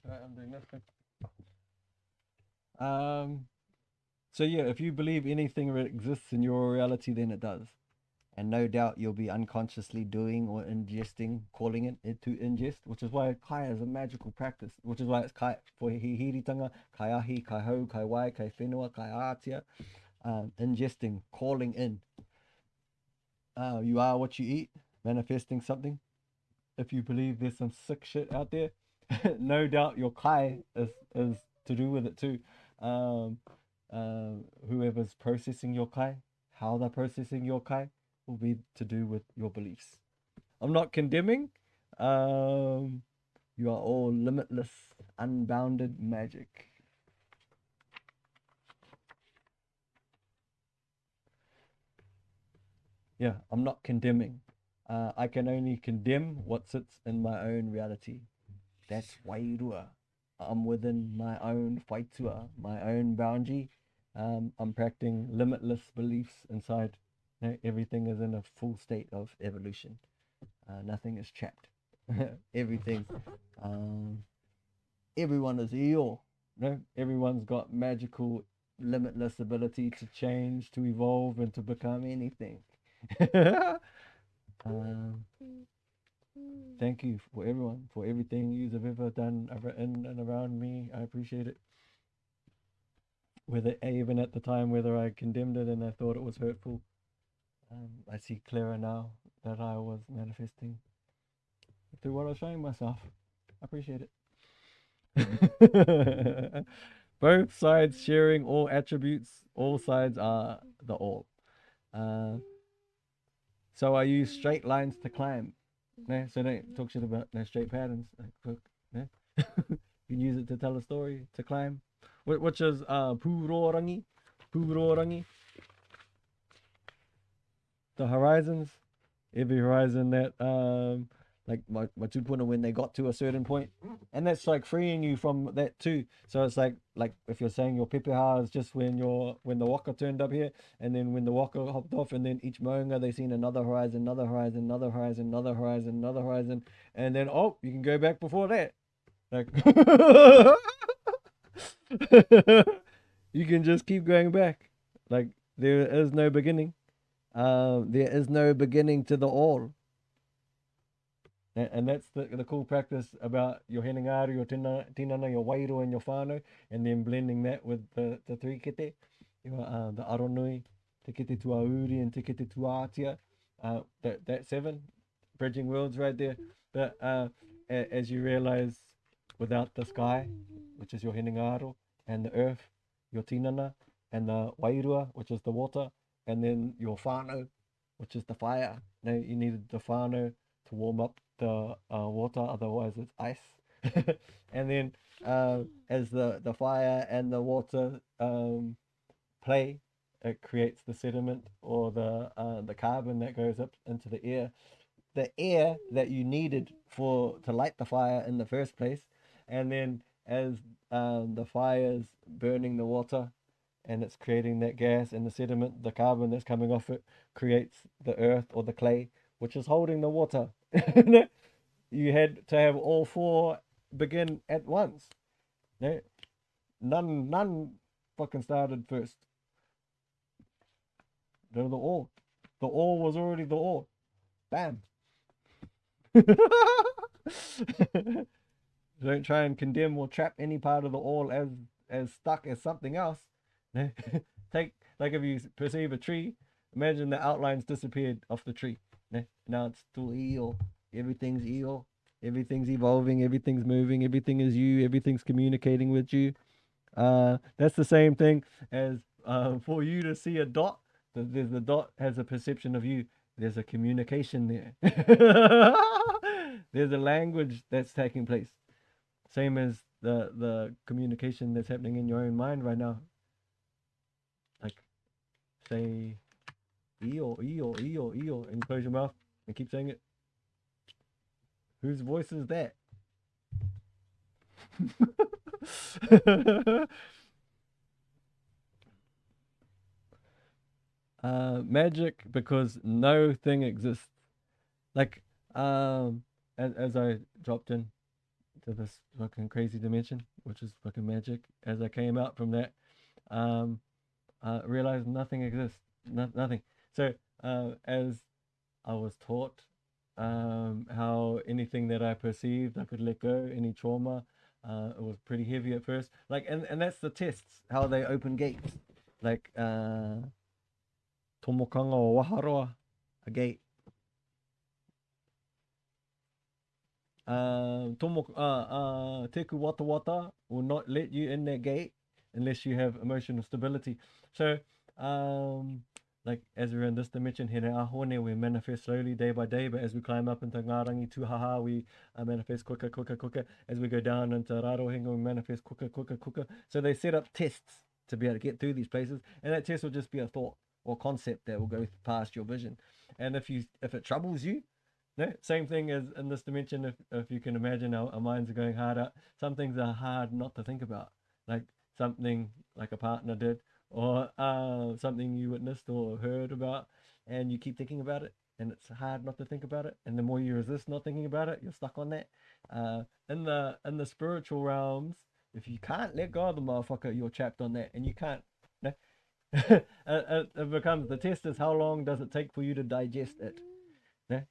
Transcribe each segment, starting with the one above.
I'm doing nothing. So yeah, if you believe anything exists in your reality, then it does. And no doubt you'll be unconsciously doing or ingesting, calling it to ingest, which is why kai is a magical practice, which is why it's kai for hihiritanga, kai ahi, kai hou, kai wai, kai whenua, kai ātia, ingesting, calling in. You are what you eat, manifesting something. If you believe there's some sick shit out there, no doubt your kai is to do with it too. Um, Whoever's processing your kai, how they're processing your kai, will be to do with your beliefs. I'm not condemning. Um, you are all limitless, unbounded magic. Yeah, I'm not condemning. I can only condemn what sits in my own reality. That's wairua. I'm within my own whaitua, my own boundary. I'm practicing limitless beliefs inside. Everything is in a full state of evolution. Nothing is trapped. Everything. Um, Everyone is eo. Everyone's got magical, limitless ability to change, to evolve, and to become anything. um, Thank you for everyone, for everything you have ever done in and around me. I appreciate it. Whether even at the time, whether I condemned it and I thought it was hurtful, I see clearer now that I was manifesting through what I was showing myself. I appreciate it. Both sides sharing all attributes. All sides are the all. Uh, so I use straight lines to climb. No, so don't talk shit about no straight patterns. Like, no? You can use it to tell a story, to climb. Which is Purorangi. Purorangi. The horizons. Every horizon that like my tupuna when they got to a certain point. And that's like freeing you from that too. So it's like if you're saying your pepeha is just when the waka turned up here, and then when the waka hopped off, and then each moanga they seen another horizon, another horizon, another horizon, another horizon, another horizon, and then oh you can go back before that. Like you can just keep going back. Like there is no beginning. There is no beginning to the all. And that's the cool practice about your henengaru, your tinana, your wairo, and your whānau, and then blending that with the three kete, the aronui, te kete tuauri, and te kete tuatia. That seven, bridging worlds right there. But as you realize, without the sky, which is your henengaru, and the earth, your tinana, and the wairua, which is the water, and then your whānau, which is the fire. Now you needed the whānau to warm up the water, otherwise it's ice. And then as the fire and the water play, it creates the sediment or the carbon that goes up into the air. The air that you needed for to light the fire in the first place, and then as the fire's burning the water, and it's creating that gas and the sediment, the carbon that's coming off it creates the earth or the clay, which is holding the water. You had to have all four begin at once. No, none fucking started first. They're the all. The all was already the all. Bam. Don't try and condemn or trap any part of the all as stuck as something else. Take like if you perceive a tree, imagine the outlines disappeared off the tree. Now it's still eel. Everything's eel. Everything's evolving. Everything's moving. Everything is you. Everything's communicating with you. That's the same thing as for you to see a dot. The dot has a perception of you. There's a communication there. There's a language that's taking place. Same as the communication that's happening in your own mind right now. Like say eo, eo, eo, eo, and close your mouth and keep saying it. Whose voice is that? Magic because no thing exists. Like, as I dropped in to this fucking crazy dimension, which is fucking magic, as I came out from that, um, realized nothing exists. Nothing. So, as I was taught, how anything that I perceived, I could let go, any trauma, it was pretty heavy at first. Like, and that's the tests, how they open gates. Like, Tomokanga o Waharoa, a gate. Teku Wata Wata will not let you in that gate unless you have emotional stability. So, um, like as we're in this dimension, here ahone, we manifest slowly day by day, but as we climb up into Ngarangi Tuhaha, we manifest quicker, quicker, quicker. As we go down into Rarohenga, we manifest quicker, quicker, quicker. So they set up tests to be able to get through these places, and that test will just be a thought or concept that will go past your vision. And if it troubles you, no, same thing as in this dimension. If you can imagine, our minds are going harder. Some things are hard not to think about, like something like a partner did, or something you witnessed or heard about, and you keep thinking about it, and it's hard not to think about it. And the more you resist not thinking about it, you're stuck on that. In the spiritual realms, if you can't let go of the motherfucker, you're trapped on that, and you can't. No? It becomes the test is how long does it take for you to digest it. No?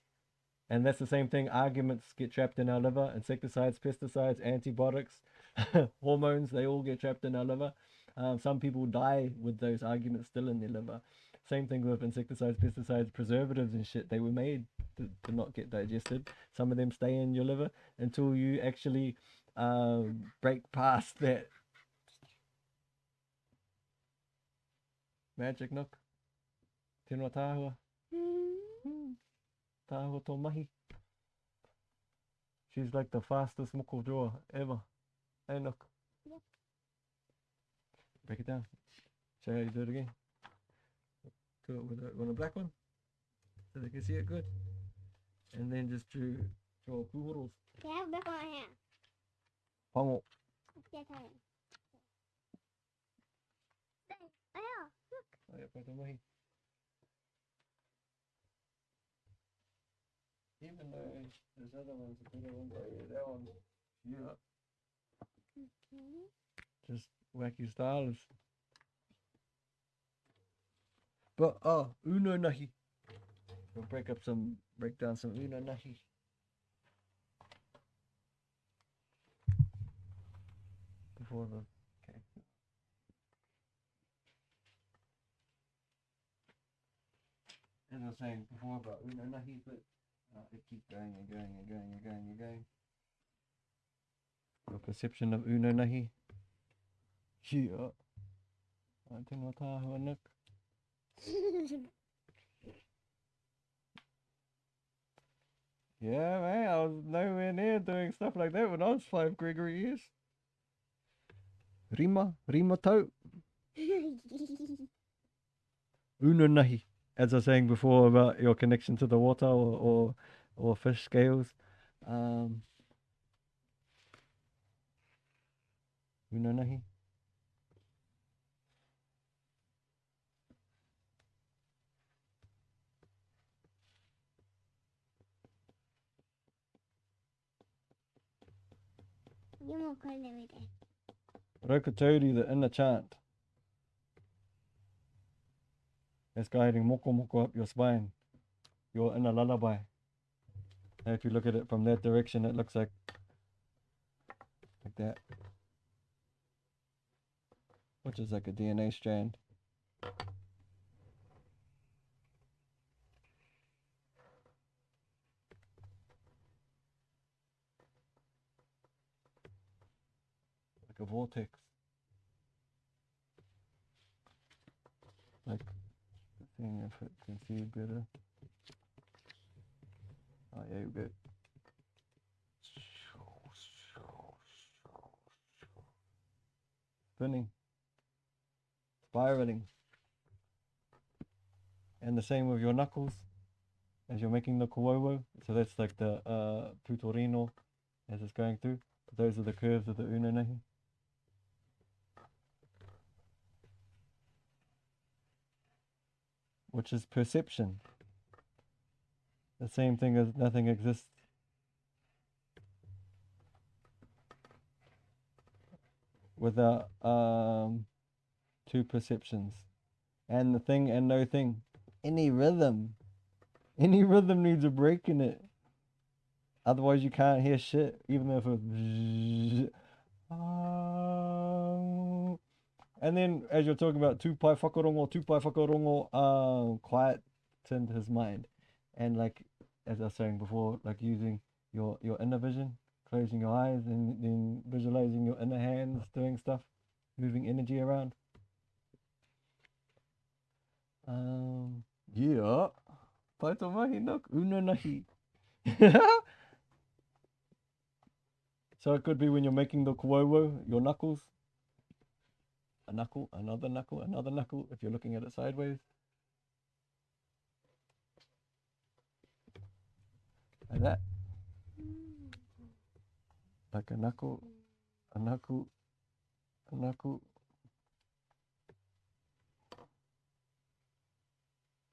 And that's the same thing. Arguments get trapped in our liver. Insecticides, pesticides, antibiotics, hormones, they all get trapped in our liver. Some people die with those arguments still in their liver. Same thing with insecticides, pesticides, preservatives and shit. They were made to not get digested. Some of them stay in your liver until you actually break past that. Magic Nook. Tēnā tāhua. Tāhua tō mahi. She's like the fastest moko drawer ever. Hey, Nook. Yep. Break it down. Show how you do it again. Do it with a black one, so they can see it good. And then just draw puhuros. Yeah, I have black one right here. Pango. Yeah, oh, look. Oh, yeah, pato mahi. Even though there's other ones, the bigger ones, like that one, yeah. Just wacky styles. But uno nahi. We'll break down some uno nahi. Before the okay. As I was saying before about uno nahi, but it keeps going and going and going and going and going. Your perception of uno nahi. Yeah. Tēnā tāhua, Nick. Yeah, man, I was nowhere near doing stuff like that when I was 5 Gregory years. Rima tau. Uno nahi. As I was saying before about your connection to the water or fish scales. Uno nahi. Rokotori, the inner chant. That's guiding moko up your spine. Your inner lullaby. And if you look at it from that direction, it looks like that. Which is like a DNA strand. Like a vortex. Like, seeing if it can see better. Oh yeah, you're good. Spinning. Spiraling. And the same with your knuckles as you're making the kowowo. So that's like the putorino as it's going through. But those are the curves of the uno nahi. which is perception. The same thing as nothing exists without two perceptions. And the thing and no thing. Any rhythm needs a break in it. Otherwise you can't hear shit, even if it's and then as you're talking about tūpai whakarongo quietened his mind. And like as I was saying before, like using your inner vision, closing your eyes and then visualizing your inner hands doing stuff, moving energy around. Yeah. Tamahine nuk una nahi. So it could be when you're making the kuowo, your knuckles. A knuckle, another knuckle, another knuckle, if you're looking at it sideways. Like that. Like a knuckle, a knuckle, a knuckle.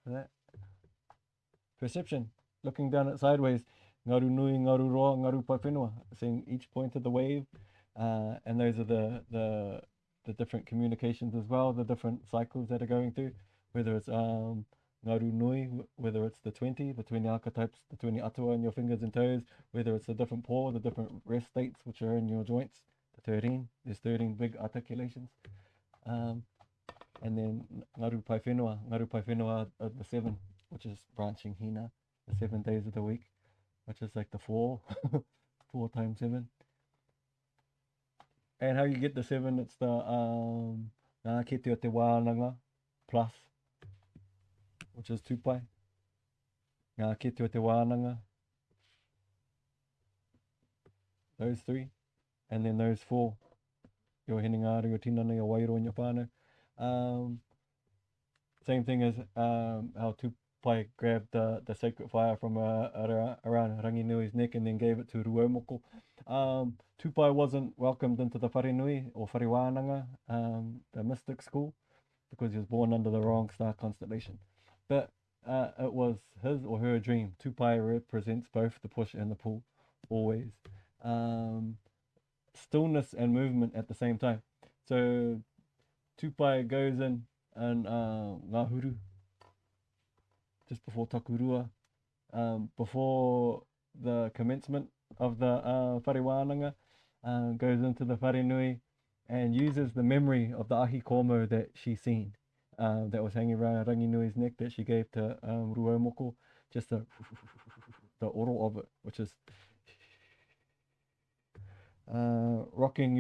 Like that. Perception, looking down it sideways. Ngaru nui, ngaru roa, ngaru paiwhenua, seeing each point of the wave. And those are the different communications as well, the different cycles that are going through, whether it's ngaru nui, whether it's the 20 archetypes, the 20 atua in your fingers and toes, whether it's the different paw, the different rest states which are in your joints, the 13, there's 13 big articulations. And then ngaru paiwhenua are the 7, which is branching hina, the 7 days of the week, which is like the 4, 4 times 7. And how you get the 7, it's the ngā kete o te wānanga plus, which is tūpai. Ngā kete o te wānanga, those 3. And then those 4, your hinengari, your tinana, your wairo, and your whānau. Same thing as how Tūpai grabbed the sacred fire from around Ranginui's neck and then gave it to Ruomoko. Tūpai wasn't welcomed into the Wharenui or Wharewānanga, the mystic school, because he was born under the wrong star constellation. But it was his or her dream. Tūpai represents both the push and the pull, always. Stillness and movement at the same time. So Tūpai goes in and ngahuru, just before takurua, before the commencement of the wharewānanga, goes into the wharenui and uses the memory of the ahi komo that she's seen, that was hanging around Ranginui's neck that she gave to Ruomoko, just the oro of it, which is rocking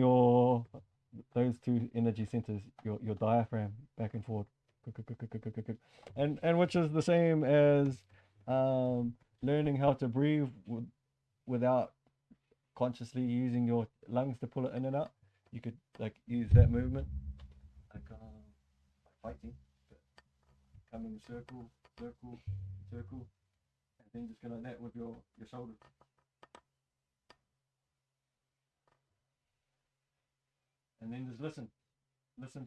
those 2 energy centers, your diaphragm back and forth, and which is the same as learning how to breathe without consciously using your lungs to pull it in and out. You could like use that movement, like fighting, come in a circle, circle, circle, and then just go like that with your shoulders. And then just listen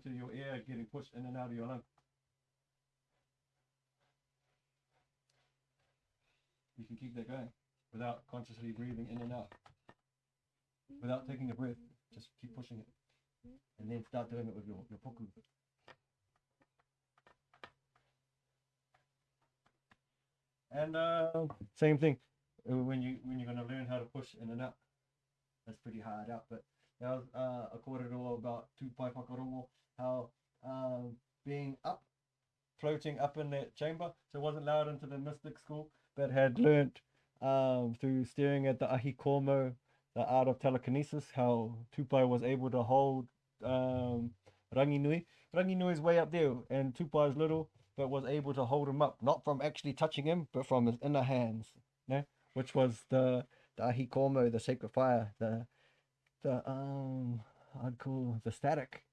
to your air getting pushed in and out of your lung. You can keep that going without consciously breathing in and out, without taking a breath. Just keep pushing it, and then start doing it with your poku. And same thing when you're gonna learn how to push in and out. That's pretty hard out, but that was a kōrero about Tūpai whakarongo, how being up, floating up in that chamber, so it wasn't allowed into the mystic school, but had learnt through staring at the ahi komo, the art of telekinesis, how Tūpai was able to hold Ranginui. Ranginui's way up there, and Tūpai's little, but was able to hold him up, not from actually touching him, but from his inner hands, which was the ahi komo, the sacred fire, the I'd call the static,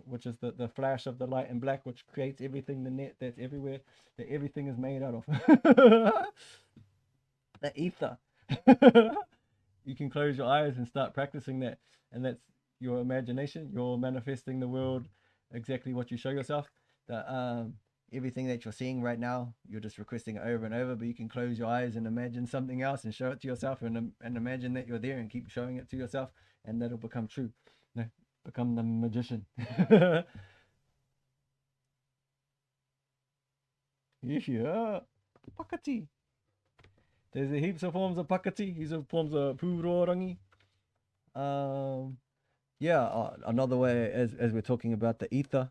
which is the flash of the light and black, which creates everything, the net that's everywhere, that everything is made out of. The ether. You can close your eyes and start practicing that, and that's your imagination. You're manifesting the world exactly what you show yourself. The everything that you're seeing right now, you're just requesting it over and over, but you can close your eyes and imagine something else and show it to yourself and imagine that you're there and keep showing it to yourself, and that'll become true. No, become the magician. Yeah, pakati. There's heaps of forms of pakati, heaps of forms of purorangi. Yeah, another way, as we're talking about the ether,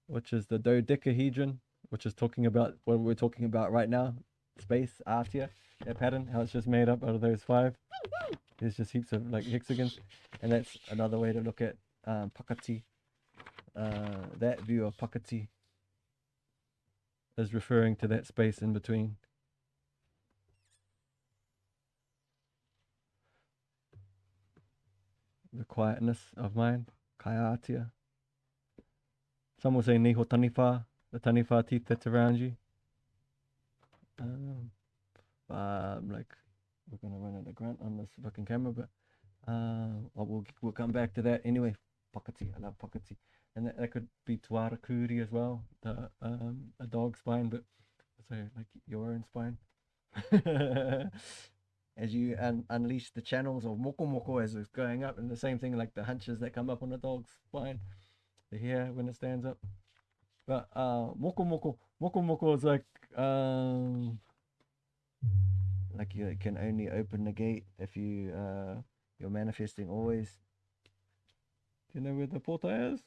which is the dodecahedron, which is talking about what we're talking about right now, space, Atea, that pattern, how it's just made up out of those 5. There's just heaps of like hexagons, and that's another way to look at pakati. That view of pakati is referring to that space in between. The quietness of mind, kaiatea. Some will say niho taniwha, the taniwha teeth that's around you. Like, we're gonna run out of grunt on this fucking camera, but we'll come back to that anyway. Pakati, I love pakati, and that could be tuara kuri as well, the a dog spine, but so like your own spine. As you unleash the channels of moko as it's going up, and the same thing like the hunches that come up on a dog's spine, the hair when it stands up. But moko is like you can only open the gate if you're manifesting always. Do you know where the porta is?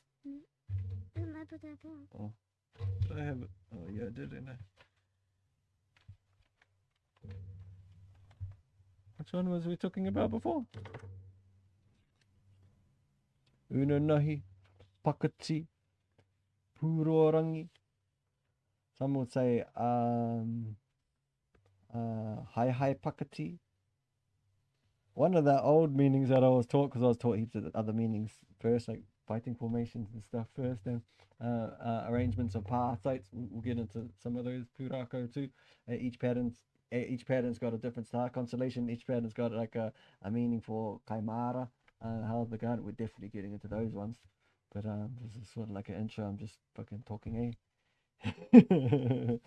Oh, did I have it? Oh yeah, I did, didn't I? Which one was we talking about before? Unanahi, pakati, purorangi. Some would say hai pakati. One of the old meanings that I was taught, because I was taught heaps of other meanings first, like fighting formations and stuff first, and arrangements of pa sites. We'll get into some of those purako too. Each pattern's got a different star constellation. Each pattern's got like a meaning for kaimara. How the garden, we're definitely getting into those ones. But this is sort of like an intro. I'm just fucking talking, eh?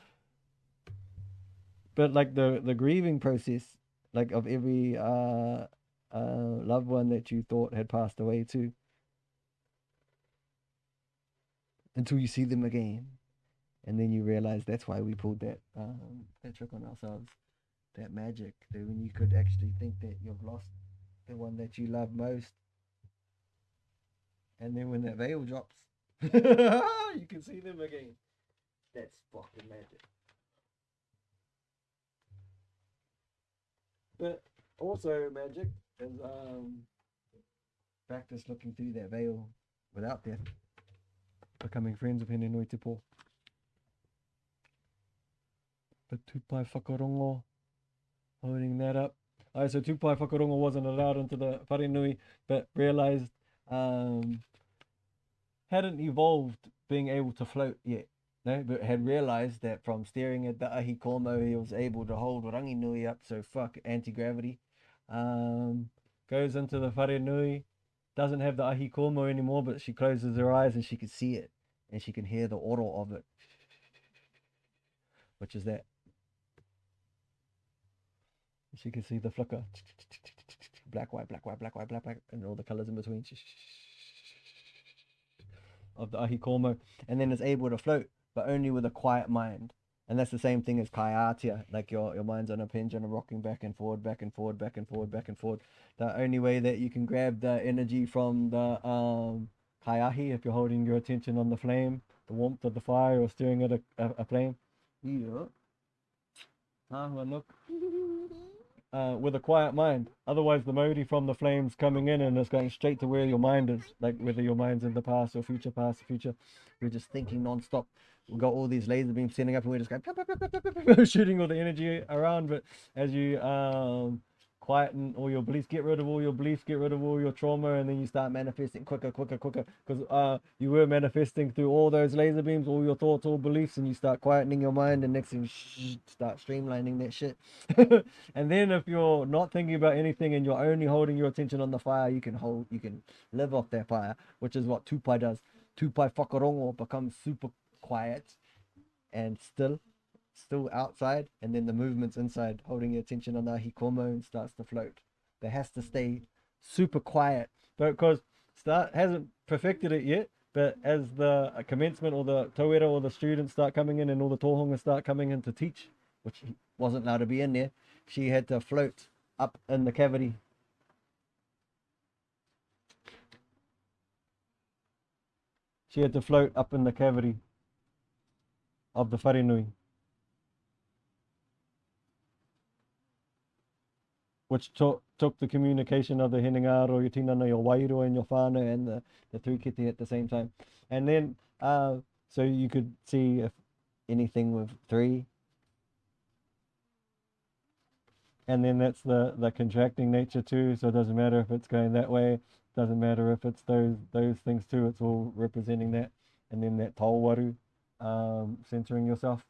But like the grieving process, like of every loved one that you thought had passed away too, until you see them again, and then you realize that's why we pulled that trick on ourselves, that magic, that when you could actually think that you've lost the one that you love most, and then when that veil drops, you can see them again. That's fucking magic. But also magic is practice looking through that veil without death, becoming friends with Hinenuitepoo. But tupai whakarongo, holding that up. Oh, so tupai whakarongo wasn't allowed into the wharenui, but realized hadn't evolved being able to float yet. No, but had realized that from staring at the ahi komo, he was able to hold rangi nui up, so fuck anti-gravity. Goes into the wharenui, doesn't have the ahi komo anymore, but she closes her eyes and she can see it, and she can hear the oro of it, which is that. She can see the flicker, black, white, black, white, black, white, black, black, and all the colors in between of the ahi komo, and then is able to float, but only with a quiet mind. And that's the same thing as kaiatea, like your mind's on a pendulum rocking back and forward, back and forward, back and forward, back and forward. The only way that you can grab the energy from the kaiahi, if you're holding your attention on the flame, the warmth of the fire, or staring at a flame, yeah. With a quiet mind. Otherwise, the modi from the flames coming in and it's going straight to where your mind is, like whether your mind's in the past or future, We're just thinking non-stop. We've got all these laser beams sending up and we're just going shooting all the energy around. But as you quieten all your beliefs, get rid of all your beliefs, get rid of all your trauma, and then you start manifesting quicker, because you were manifesting through all those laser beams, all your thoughts, all beliefs, and you start quietening your mind, and next thing start streamlining that shit. And then if you're not thinking about anything and you're only holding your attention on the fire, you can live off that fire, which is what tupai does. Tupai whakarongo becomes super quiet, and still outside, and then the movements inside, holding your attention on the hikomo, and starts to float. They has to stay super quiet, but because start hasn't perfected it yet. But as the commencement or the tauira or the students start coming in and all the tohunga start coming in to teach, which wasn't allowed to be in there, she had to float up in the cavity. She had to float up in the cavity of the wharenui, which took the communication of the hinengaro, your tinana, your wairo, and your whānau, and the tūkete at the same time. And then, so you could see if anything with 3. And then that's the contracting nature too. So it doesn't matter if it's going that way. Doesn't matter if it's those things too. It's all representing that. And then that tauwaru, centering yourself,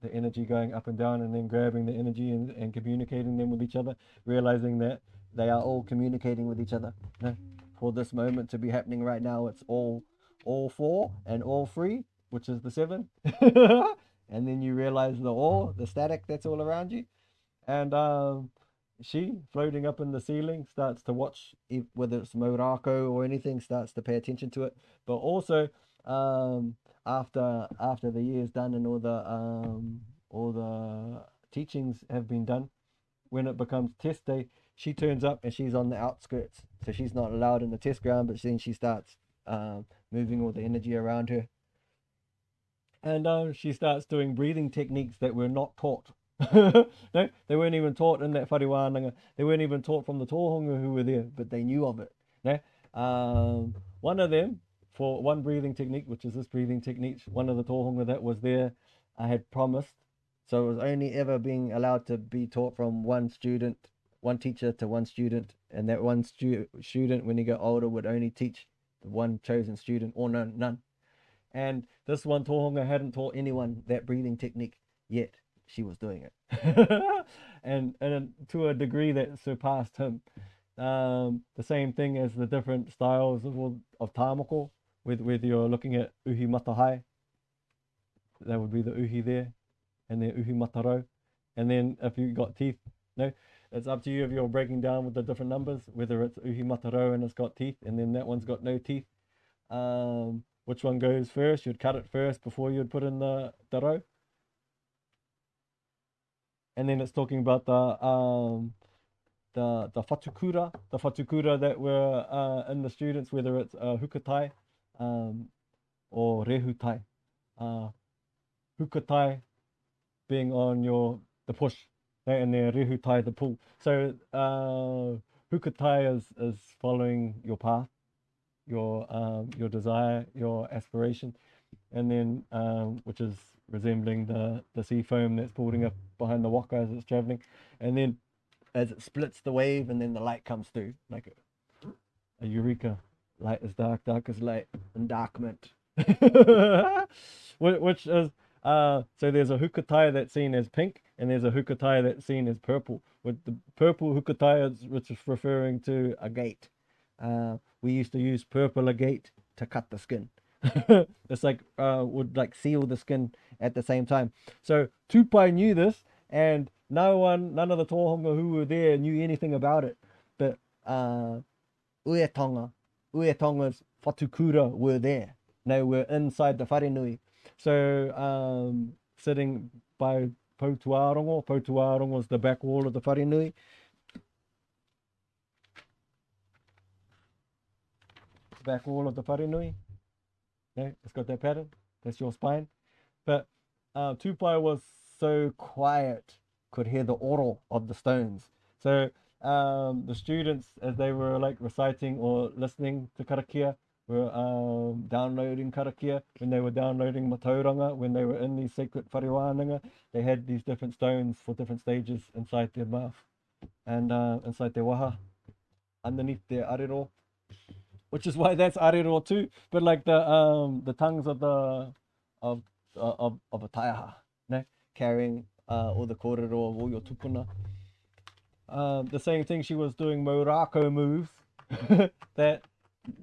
the energy going up and down, and then grabbing the energy and communicating them with each other, realizing that they are all communicating with each other. You know, for this moment to be happening right now, it's all 4 and all 3, which is the 7. And then you realize the static that's all around you. And she, floating up in the ceiling, starts to watch, whether it's morako or anything, starts to pay attention to it. But also, after the year's done and all the teachings have been done, when it becomes test day, she turns up and she's on the outskirts. So she's not allowed in the test ground, but then she starts moving all the energy around her. And she starts doing breathing techniques that were not taught. No, they weren't even taught in that whariwānanga. They weren't even taught from the tohunga who were there, but they knew of it. No? One of them, for one breathing technique, which is this breathing technique, one of the tohunga that was there, I had promised. So it was only ever being allowed to be taught from one teacher to one student, and that one student, when he got older, would only teach the one chosen student, or none. And this one tohunga hadn't taught anyone that breathing technique yet. She was doing it. and to a degree that surpassed him. The same thing as the different styles of tamako, whether you're looking at uhi matahai, that would be the uhi there, and then uhi matarau. And then if you got teeth, no, it's up to you if you're breaking down with the different numbers, whether it's uhi matarau and it's got teeth, and then that one's got no teeth. Which one goes first? You'd cut it first before you'd put in the rau. And then it's talking about the whatukura that were in the students, whether it's hukatai or rehutai. Hukatai being on the push, and then rehutai the pull. So hukatai is following your path, your desire, your aspiration, and then which is resembling the sea foam that's building up behind the waka as it's traveling, and then as it splits the wave, and then the light comes through like a eureka. Light is dark, dark is light, endarkment. Which is so there's a hukatai that's seen as pink, and there's a hukatai that's seen as purple. With the purple hukatai, which is referring to a gate. We used to use purple agate to cut the skin. It's like would like seal the skin at the same time. So Tupai knew this, and none of the tohunga who were there knew anything about it. But Uetonga's whatukura were there. They were inside the wharenui. So sitting by Poutuarongo was the back wall of the wharenui. Back wall of the wharenui. Okay, it's got that pattern. That's your spine. But Tupai was so quiet, could hear the oro of the stones. So the students, as they were like reciting or listening to karakia, were downloading karakia. When they were downloading matauranga, when they were in these sacred whariwānanga, they had these different stones for different stages inside their mouth and inside their waha, underneath their arero. Which is why that's arero too. But like the tongues of a taiaha, no? Carrying all the kōrero of all your tupuna. The same thing, she was doing morako moves that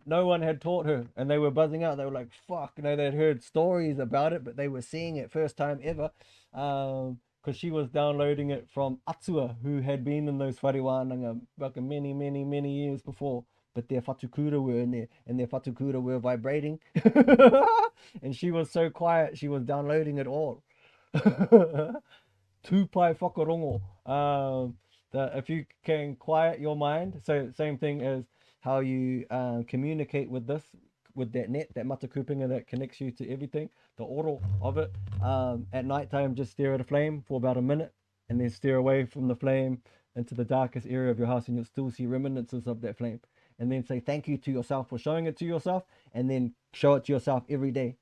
no one had taught her, and they were buzzing out. They were like, "Fuck!" They'd heard stories about it, but they were seeing it first time ever, because she was downloading it from Atua, who had been in those wharewananga fucking many, many, many years before. But their whatukura were in there, and their whatukura were vibrating, and she was so quiet. She was downloading it all. Tupai whakarongo. If you can quiet your mind, so same thing as how you communicate with this, with that net, that matakupinga that connects you to everything, the oro of it. At night time, just stare at a flame for about a minute, and then steer away from the flame into the darkest area of your house, and you'll still see reminiscences of that flame. And then say thank you to yourself for showing it to yourself, and then show it to yourself every day,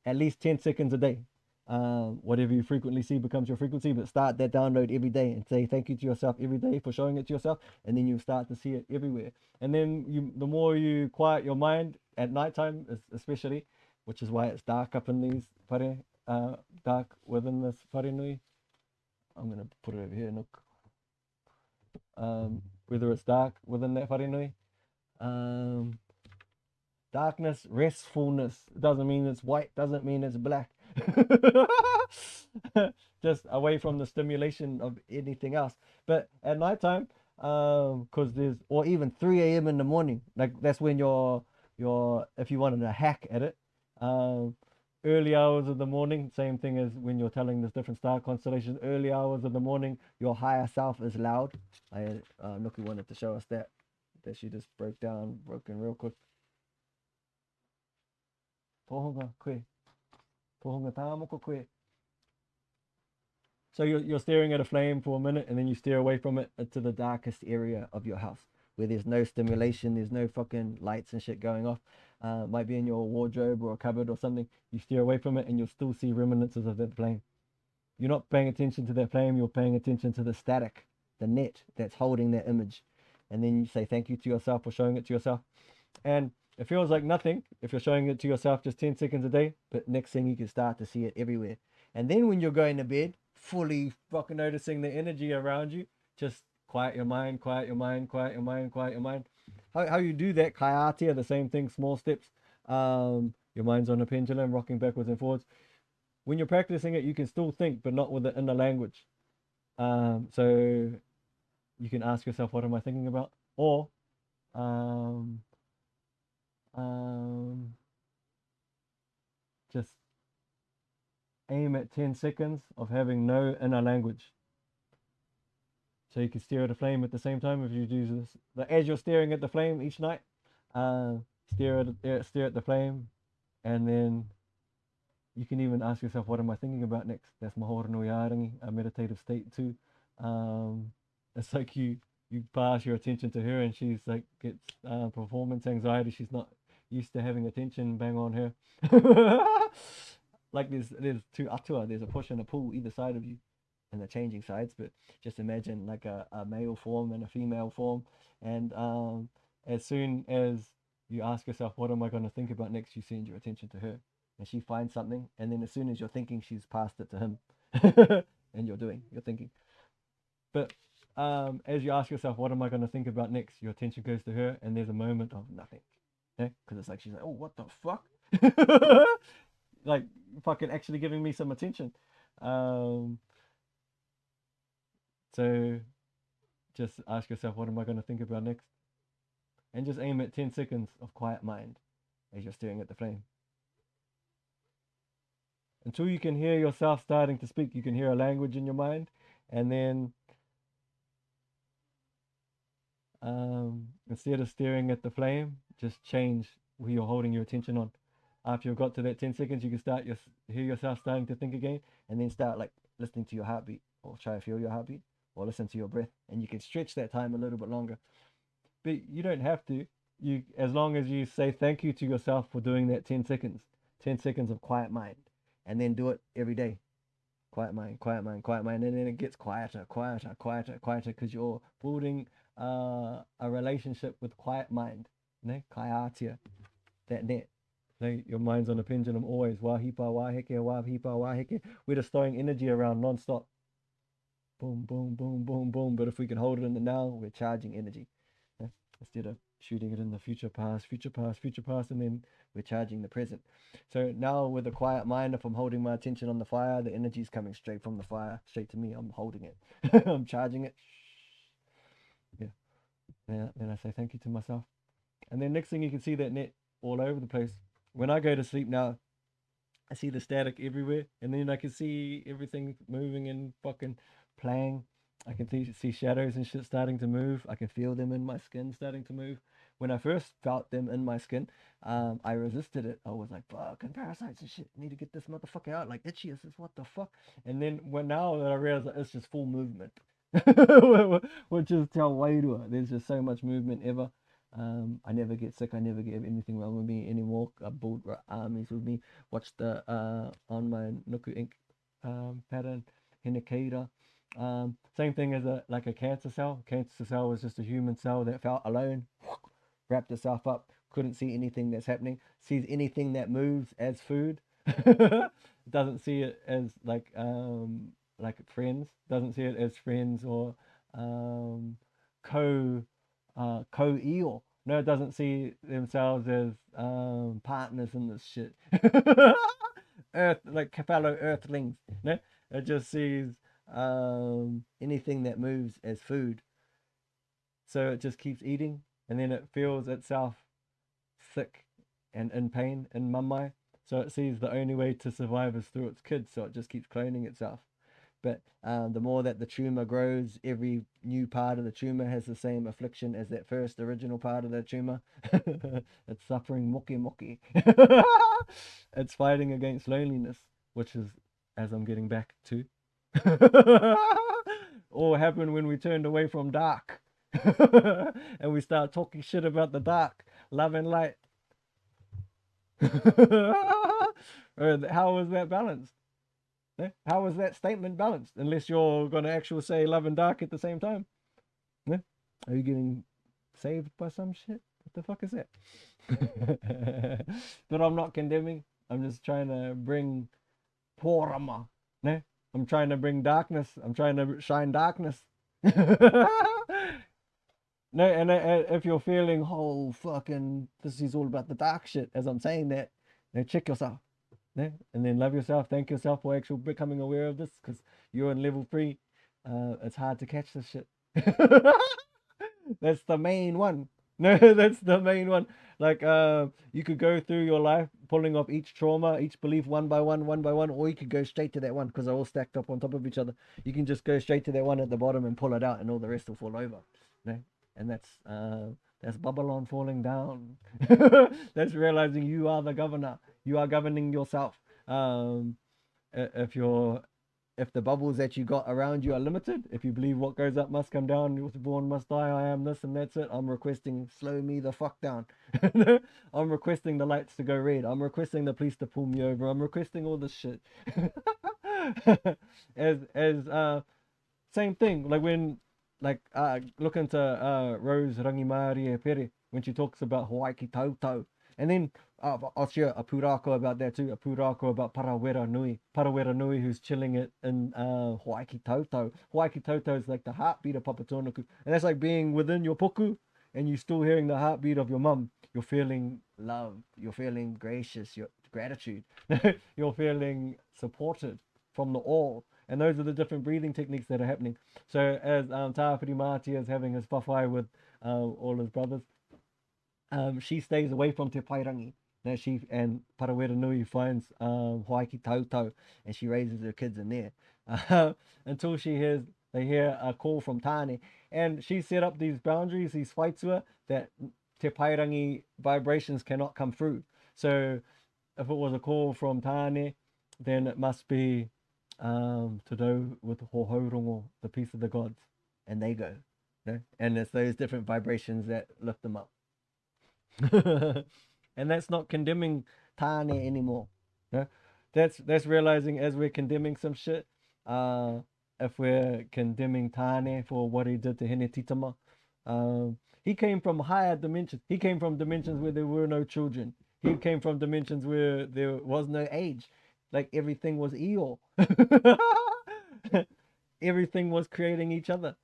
at least 10 seconds a day. Whatever you frequently see becomes your frequency, but start that download every day and say thank you to yourself every day for showing it to yourself, and then you start to see it everywhere. And then the more you quiet your mind at nighttime, especially, which is why it's dark up in these whare, dark within this wharenui. I'm gonna put it over here, Nuku. Whether it's dark within that wharenui, darkness, restfulness. It doesn't mean it's white, doesn't mean it's black. Just away from the stimulation of anything else. But at nighttime, because there's, or even 3 a.m. in the morning, like that's when if you wanted to hack at it, early hours of the morning, same thing as when you're telling this different star constellations, early hours of the morning, your higher self is loud. Nuku wanted to show us that she just broken real quick. Pohonga koe. Pohonga tāmoko koe. So you're staring at a flame for a minute, and then you steer away from it to the darkest area of your house where there's no stimulation, there's no fucking lights and shit going off. Might be in your wardrobe or a cupboard or something. You steer away from it, and you'll still see reminiscences of that flame. You're not paying attention to that flame. You're paying attention to the static, the net that's holding that image. And then you say thank you to yourself for showing it to yourself. And it feels like nothing if you're showing it to yourself just 10 seconds a day, but next thing you can start to see it everywhere. And then when you're going to bed, fully fucking noticing the energy around you, just quiet your mind, quiet your mind, quiet your mind, quiet your mind. How you do that, kai Atea, the same thing, small steps. Your mind's on a pendulum, rocking backwards and forwards. When you're practicing it, you can still think, but not with the inner language. So you can ask yourself, what am I thinking about? Or just aim at 10 seconds of having no inner language. So you can stare at a flame at the same time if you do this. As you're staring at the flame each night, stare at the flame, and then you can even ask yourself, what am I thinking about next? That's Mahoranuiaarangi, a meditative state too. It's like you pass your attention to her, and she's like gets performance anxiety. She's not used to having attention bang on her. Like there's two atua, there's a push and a pull either side of you, and they're changing sides. But just imagine like a male form and a female form, and as soon as you ask yourself, what am I going to think about next, you send your attention to her, and she finds something, and then as soon as you're thinking, she's passed it to him. And you're thinking. But as you ask yourself, what am I going to think about next, your attention goes to her, and there's a moment of nothing. Yeah, because it's like she's like, oh, what the fuck? Like fucking actually giving me some attention. So just ask yourself, what am I going to think about next? And just aim at 10 seconds of quiet mind as you're staring at the flame. Until you can hear yourself starting to speak, you can hear a language in your mind, and then instead of staring at the flame, just change where you're holding your attention on. After you've got to that 10 seconds, you can hear yourself starting to think again, and then start like listening to your heartbeat, or try to feel your heartbeat, or listen to your breath, and you can stretch that time a little bit longer. But you don't have to. As long as you say thank you to yourself for doing that 10 seconds, 10 seconds of quiet mind, and then do it every day. Quiet mind, quiet mind, quiet mind, and then it gets quieter, quieter, quieter, quieter, because you're building a relationship with quiet mind. Ne? Kai Atea, that net. Your mind's on a pendulum always. Wahipa, waheke, wahipa, waheke. We're just throwing energy around non-stop. Boom, boom, boom, boom, boom. But if we can hold it in the now, we're charging energy. Instead of shooting it in the future past, future past, future past, and then we're charging the present. So now with a quiet mind, if I'm holding my attention on the fire, the energy is coming straight from the fire, straight to me. I'm holding it. I'm charging it. Yeah. Then I say thank you to myself. And then next thing you can see that net all over the place. When I go to sleep now, I see the static everywhere, and then I can see everything moving and fucking playing. I can see shadows and shit starting to move. I can feel them in my skin starting to move. When I first felt them in my skin, I resisted it. I was like, fucking parasites and shit. I need to get this motherfucker out. Like itchy is what the fuck. And then when now that I realize that it's just full movement, which is te wairua. There's just so much movement ever. I never get sick. I never get anything wrong with me anymore. I brought armies with me. Watch the on my Nuku ink pattern, Hinenuitepoo. Same thing as a cancer cell. Cancer cell was just a human cell that felt alone, wrapped itself up, couldn't see anything that's happening, sees anything that moves as food. Doesn't see it as like friends. Doesn't see it as friends or co co-eel. No, it doesn't see themselves as partners in this shit. Earth, like fellow earthlings. No, it just sees anything that moves as food. So it just keeps eating, and then it feels itself sick and in pain in mamai. So it sees the only way to survive is through its kids. So it just keeps cloning itself. But the more that the tumor grows, every new part of the tumor has the same affliction as that first original part of the tumor. It's suffering moki moki. It's fighting against loneliness, which is, as I'm getting back to, all happened when we turned away from dark. And we start talking shit about the dark, love and light. How was that balanced? How was that statement balanced? Unless you're going to actually say love and dark at the same time. Are you getting saved by some shit? What the fuck is that? But I'm not condemning. I'm just trying to bring porama. I'm trying to bring darkness. I'm trying to shine darkness. No, and if you're feeling, oh, fucking, this is all about the dark shit, as I'm saying that, check yourself. And then love yourself, thank yourself for actually becoming aware of this, because you're in level 3. It's hard to catch this shit. That's the main one. No, that's the main one. Like, you could go through your life pulling off each trauma, each belief one by one, or you could go straight to that one because they're all stacked up on top of each other. You can just go straight to that one at the bottom and pull it out, and all the rest will fall over. And that's Babylon falling down. That's realizing you are the governor. You are governing yourself. If the bubbles that you got around you are limited, if you believe what goes up must come down, what's born must die, I am this and that's it, I'm requesting slow me the fuck down. I'm requesting the lights to go red. I'm requesting the police to pull me over. I'm requesting all this shit. as same thing, like when look into Rose Rangimarie Pere when she talks about Hawaii ki tautau. And then I'll share a pūrākau about that too, a pūrākau about Parawera Nui who's chilling it in Hawaii ki tautau. Hawaii ki tautau is like the heartbeat of Papatōnuku. And that's like being within your puku and you're still hearing the heartbeat of your mum. You're feeling love, you're feeling gracious, your gratitude, you're feeling supported from the all. And those are the different breathing techniques that are happening. So as Tāwhiri Mātia is having his whawhai with all his brothers, she stays away from Te Pairangi. Now and Parawera Nui finds Hawaii ki tautau, and she raises her kids in there until they hear a call from Tāne, and she set up these boundaries, these whaitua that Te Pairangi vibrations cannot come through. So if it was a call from Tāne, then it must be to do with Hohaurongo, the peace of the gods, and they go. And it's those different vibrations that lift them up. And that's not condemning Tāne anymore. That's realizing as we're condemning some shit, if we're condemning Tāne for what he did to Hinetitama, he came from higher dimensions. He came from dimensions where there were no children. He came from dimensions where there was no age. Like everything was Eo. Everything was creating each other.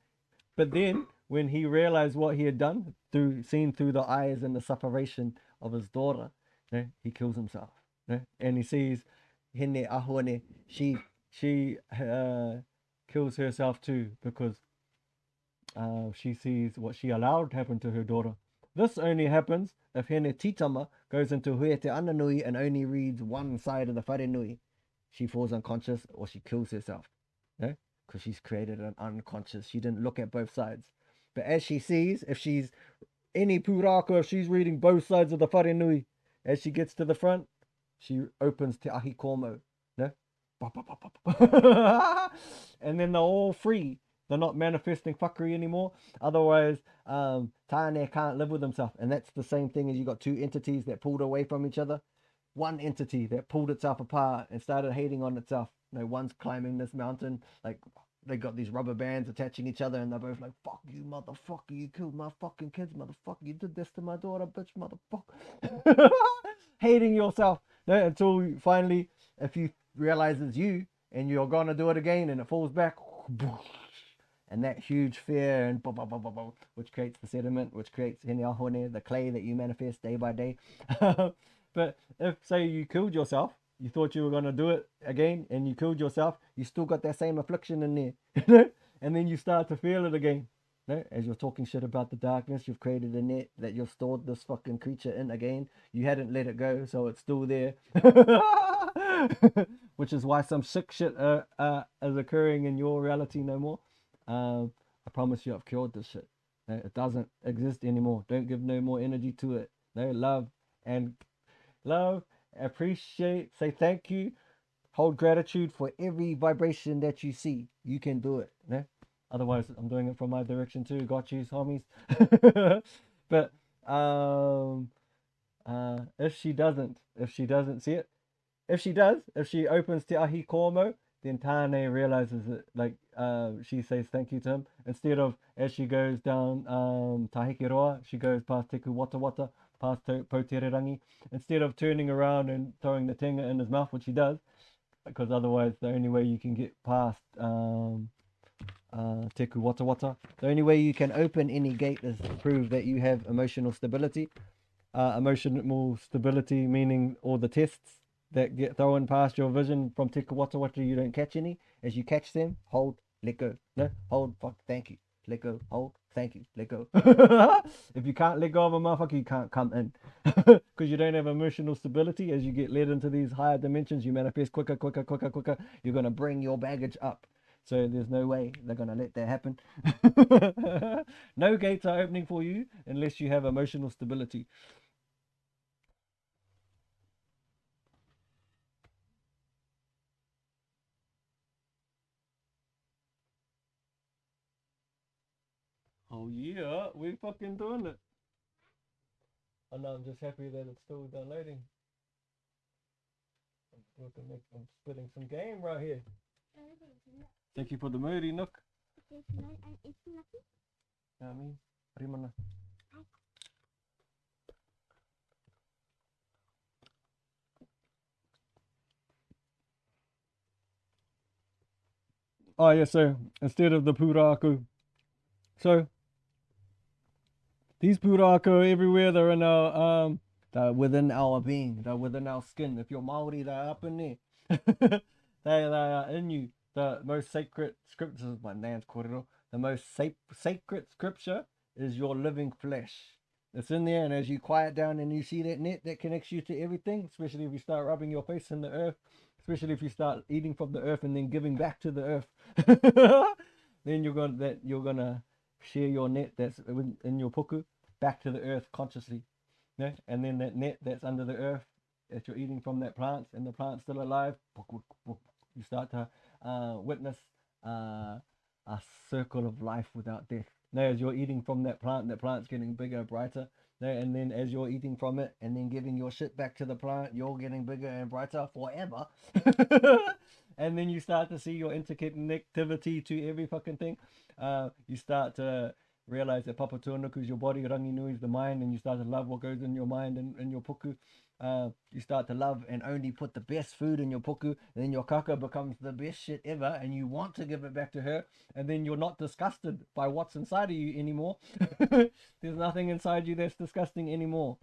But then when he realized what he had done, seen through the eyes and the separation of his daughter, he kills himself. And he sees Hinenuitepoo, she kills herself too because she sees what she allowed happen to her daughter. This only happens if Hinenuitepoo goes into Ateanukuroaoomahoranuiaarangi and only reads one side of the wharenui. She falls unconscious or she kills herself. Because she's created an unconscious. She didn't look at both sides. But as she sees, if she's any pūrākau, if she's reading both sides of the wharenui, as she gets to the front, she opens Te Ahi Komo. And then they're all free. They're not manifesting fuckery anymore. Otherwise, Taangia can't live with himself. And that's the same thing as you got two entities that pulled away from each other. One entity that pulled itself apart and started hating on itself. One's climbing this mountain, like they got these rubber bands attaching each other, and they're both like, "Fuck you, motherfucker! You killed my fucking kids, motherfucker! You did this to my daughter, bitch, motherfucker!" Hating yourself, until finally, if you realize it's you and you're gonna do it again, and it falls back, and that huge fear and which creates the sediment, which creates Hinenuitepoo, the clay that you manifest day by day. But if, say, you killed yourself, you thought you were going to do it again, and you killed yourself, you still got that same affliction in there. And then you start to feel it again. As you're talking shit about the darkness, you've created a net that you've stored this fucking creature in again. You hadn't let it go, so it's still there. Which is why some sick shit is occurring in your reality no more. I promise you I've cured this shit. It doesn't exist anymore. Don't give no more energy to it. Love, appreciate, say thank you, hold gratitude for every vibration that you see. You can do it. Otherwise, I'm doing it from my direction too. Got you, homies. But if she doesn't see it, if she does, if she opens Te Ahi Komo, then Taangia realizes it. Like she says thank you to him instead of, as she goes down Tahikiroa, she goes past Teku Wata, past Potererangi. Instead of turning around and throwing the tenga in his mouth, which he does, because otherwise the only way you can get past Teku Wata, the only way you can open any gate is to prove that you have emotional stability. Emotional stability meaning all the tests that get thrown past your vision from Teku Wata, you don't catch any. As you catch them, hold, let go. Hold, fuck, thank you. Let go, hold, thank you, let go. If you can't let go of a motherfucker, you can't come in. Because you don't have emotional stability. As you get led into these higher dimensions, you manifest quicker. You're going to bring your baggage up. So there's no way they're going to let that happen. No gates are opening for you unless you have emotional stability. Oh yeah, we fucking doing it. And I'm just happy that it's still downloading. I'm spitting some game right here. Thank you for the moody, Nook. Yummy. Rimana. Oh yeah, so instead of the pūrākau, so these pūrākau everywhere, they're in our they're within our being, they're within our skin. If you're Maori, they're up in there. they are in you. The most sacred scriptures, my nan's kōrero, the most sacred scripture is your living flesh. It's in there, and as you quiet down and you see that net that connects you to everything, especially if you start rubbing your face in the earth, especially if you start eating from the earth and then giving back to the earth, then you're gonna share your net that's in your puku back to the earth consciously. And then that net that's under the earth that you're eating from that plant, and the plant's still alive, you start to witness a circle of life without death. As you're eating from that plant's getting bigger, brighter. And then as you're eating from it and then giving your shit back to the plant, you're getting bigger and brighter forever. And then you start to see your interconnectivity to every fucking thing. You start to realize that Papa Tuanuku is your body, Rangi Nui is the mind, and you start to love what goes in your mind and your puku. you start to love and only put the best food in your puku, and then your kaka becomes the best shit ever, and you want to give it back to her, and then you're not disgusted by what's inside of you anymore. There's nothing inside you that's disgusting anymore.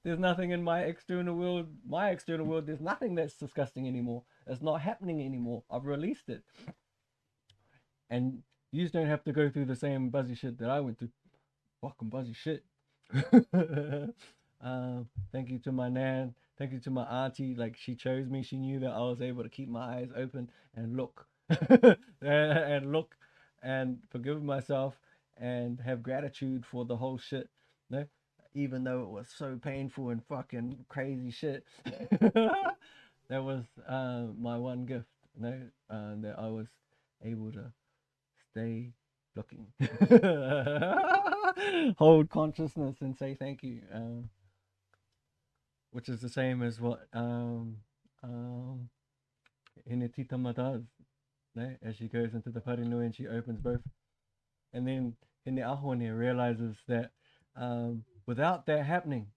There's nothing in my external world. My external world, there's nothing that's disgusting anymore. It's not happening anymore. I've released it. And you just don't have to go through the same buzzy shit that I went through. Fucking buzzy shit. Thank you to my nan. Thank you to my auntie. Like, she chose me. She knew that I was able to keep my eyes open and look. And look and forgive myself and have gratitude for the whole shit. No? Even though it was so painful and fucking crazy shit. That was my one gift. No? That I was able to stay looking. Hold consciousness and say thank you, which is the same as what Hinetitama does, no? As she goes into the Parinui and she opens both. And then Hineahone realizes that without that happening,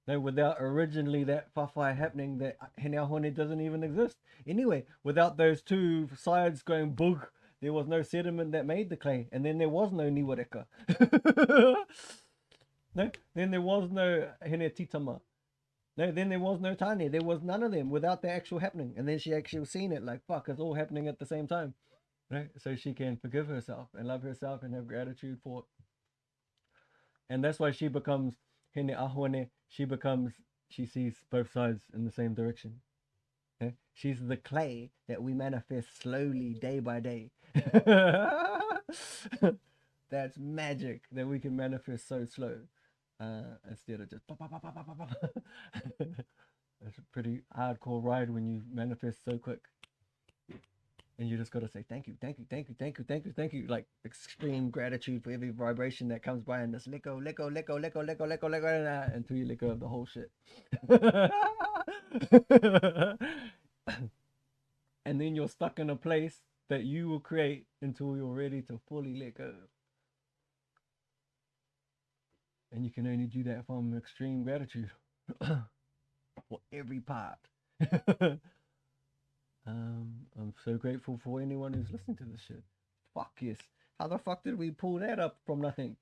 no, without originally that whawhai happening, that Hineahone doesn't even exist. Anyway, without those two sides going bug, there was no sediment that made the clay, and then there was no niwareka. No, then there was no Hinetitama. No, then there was no Taangia. There was none of them without the actual happening. And then she actually seen it like, fuck, it's all happening at the same time. Right? So she can forgive herself and love herself and have gratitude for it. And that's why she becomes Hineahone. She sees both sides in the same direction. Okay? She's the clay that we manifest slowly day by day. That's magic that we can manifest so slow instead of just. It's a pretty hardcore ride when you manifest so quick. And you just got to say thank you, thank you, thank you, thank you, thank you, thank you. Like extreme gratitude for every vibration that comes by and just let go, let go, let go, let go, let go, let go, let go, until you let go of the whole shit. And then you're stuck in a place that you will create until you're ready to fully let go. And you can only do that from extreme gratitude for every part. I'm so grateful for anyone who's listening to this shit. Fuck yes. How the fuck did we pull that up from nothing?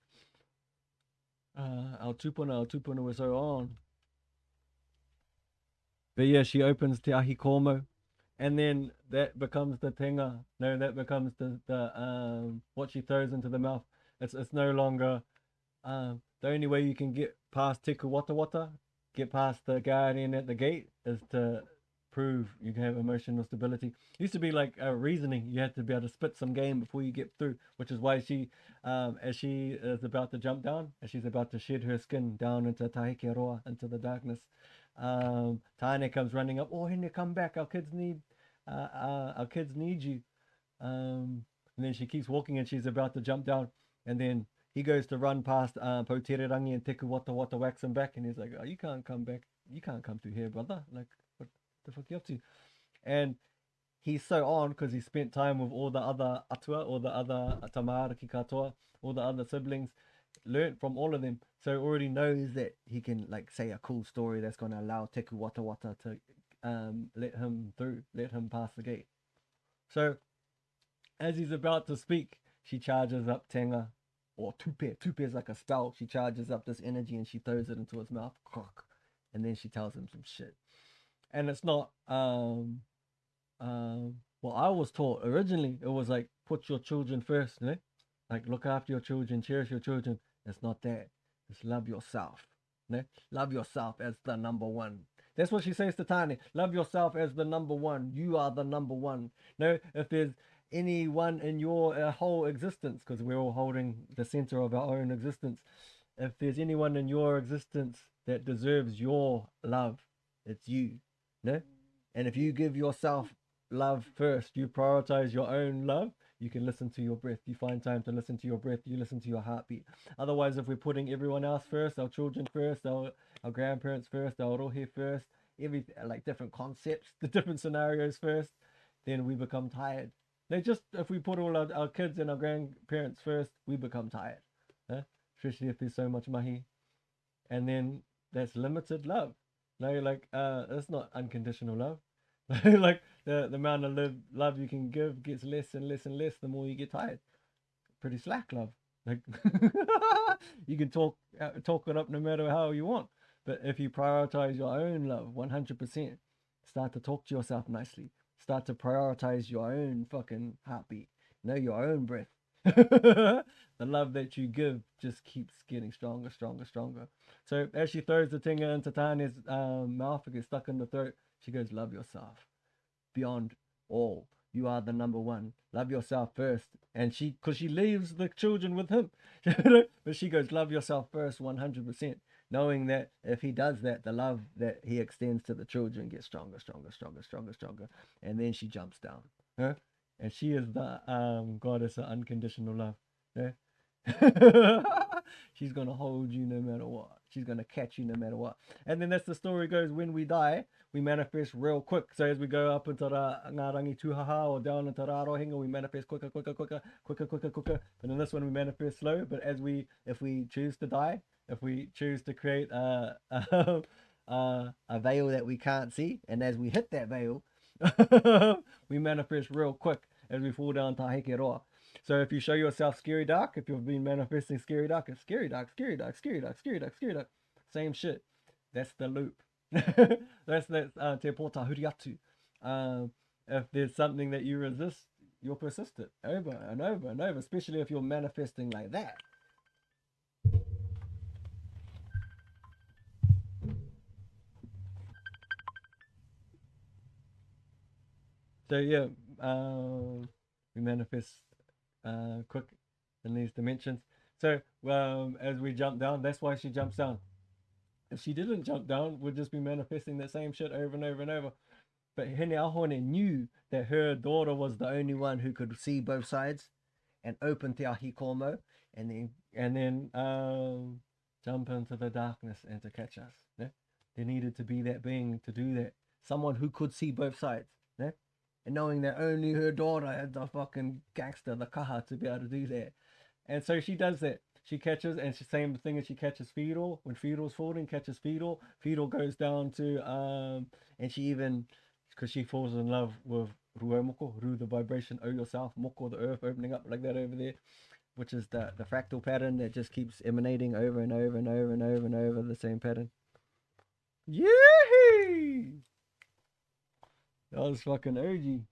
Our tupuna was so on. But yeah, she opens Te Ahi Komo, and then that becomes the tenga. No, that becomes the what she throws into the mouth. It's no longer the only way you can get past Tiku Wata Wata, get past the guardian at the gate, is to prove you can have emotional stability. It used to be like reasoning. You had to be able to spit some game before you get through, which is why she, as she is about to jump down, as she's about to shed her skin down into Tahike Roa, into the darkness, Taane comes running up. Oh, Hine, come back. Our kids need you. And then she keeps walking and she's about to jump down. And then he goes to run past Potererangi and Teku Wata Wata whacks him back. And he's like, oh, you can't come back. You can't come through here, brother. Like, what the fuck you up to? And he's so on because he spent time with all the other atua, all the other tamariki katoa, all the other siblings, learned from all of them. So already knows that he can like say a cool story that's going to allow Teku Wata Wata to let him through, let him pass the gate. So as he's about to speak, she charges up Tenga, or Tupe. Tupe is like a spell. She charges up this energy and she throws it into his mouth. And then she tells him some shit. And it's not well, I was taught originally it was like put your children first, né? Like look after your children, cherish your children. It's not that. It's love yourself. Né? Love yourself as the number one. That's what she says to Tani. Love yourself as the number one. You are the number one. No, if there's anyone in your whole existence, because we're all holding the center of our own existence. If there's anyone in your existence that deserves your love, it's you. No? And if you give yourself love first, you prioritize your own love, you can listen to your breath. You find time to listen to your breath. You listen to your heartbeat. Otherwise, if we're putting everyone else first, our children first, our grandparents first, our rohe first, every like different concepts, the different scenarios first, then we become tired. They just if we put all our kids and our grandparents first, we become tired. Huh? Especially if there's so much mahi. And then that's limited love. No, like it's not unconditional love. Like the amount of love you can give gets less and less and less the more you get tired. Pretty slack love. Like you can talk it up no matter how you want, but if you prioritize your own love 100%, start to talk to yourself nicely. Start to prioritize your own fucking heartbeat. Know your own breath. The love that you give just keeps getting stronger, stronger, stronger. So as she throws the tinger into Tanya's mouth, it gets stuck in the throat. She goes, "Love yourself beyond all. You are the number one. Love yourself first." And because she leaves the children with him, but she goes, "Love yourself first, 100%." Knowing that if he does that, the love that he extends to the children gets stronger, stronger, stronger, stronger, stronger. And then she jumps down. Huh? And she is the goddess of unconditional love. Yeah? She's gonna hold you no matter what. She's gonna catch you no matter what. And then that's the story goes. When we die, we manifest real quick. So as we go up into the ngarangi tuhaha or down into Rarohinga, we manifest quicker, quicker, quicker, quicker, quicker, quicker. But in this one, we manifest slow. But if we choose to die, if we choose to create a veil that we can't see, and as we hit that veil, we manifest real quick as we fall down Tahike Roa. So if you show yourself scary dark, if you've been manifesting scary dark, it's scary dark, scary dark, scary dark, scary dark, scary dark. Same shit. That's the loop. That's te pota huriatu. If there's something that you resist, you'll persist it over and over and over, especially if you're manifesting like that. So yeah, we manifest quick in these dimensions. So as we jump down, that's why she jumps down. If she didn't jump down, we'd just be manifesting that same shit over and over and over. But Hinenuitepoo knew that her daughter was the only one who could see both sides and open Te Ahi Komo and then jump into the darkness and to catch us. Yeah? There needed to be that being to do that. Someone who could see both sides. Yeah? And knowing that only her daughter had the fucking gangster, the kaha, to be able to do that. And so she does that. She catches, and same thing as she catches Feudal. When Feudal's falling, catches Feudal. Feudal goes down to, and she even, because she falls in love with Moko, Ru, the vibration, O yourself, Moko, the earth opening up like that over there, which is the fractal pattern that just keeps emanating over and over and over and over and over the same pattern. Yay! That was fucking OG.